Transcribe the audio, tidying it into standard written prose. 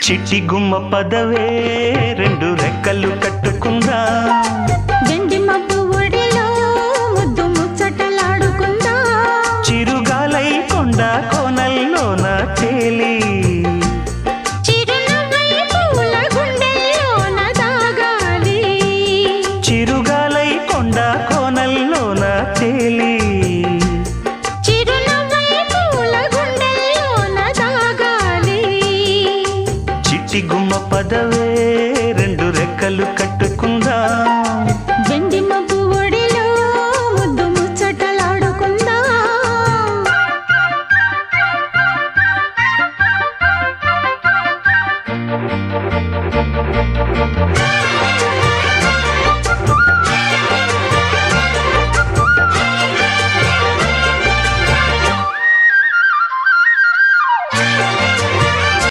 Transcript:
చిట్టి గుమ్మ పదవే రెండు రెక్కలు కట్టుకుందా వెండి మబ్బు ఒడిలో ముద్దు ముచ్చటలాడుకుందా చిరుగాలై కొండ కోనల్లోన తేలి చిరునవ్వై పూల గుండెల్లోన దాగాలి చిరుగాలై కొండ కోనల్లోన తేలి చిరునవ్వై పూల గుండెల్లోన దాగాలి చిట్టి గుమ్మ పదవే రెండు రెక్కలు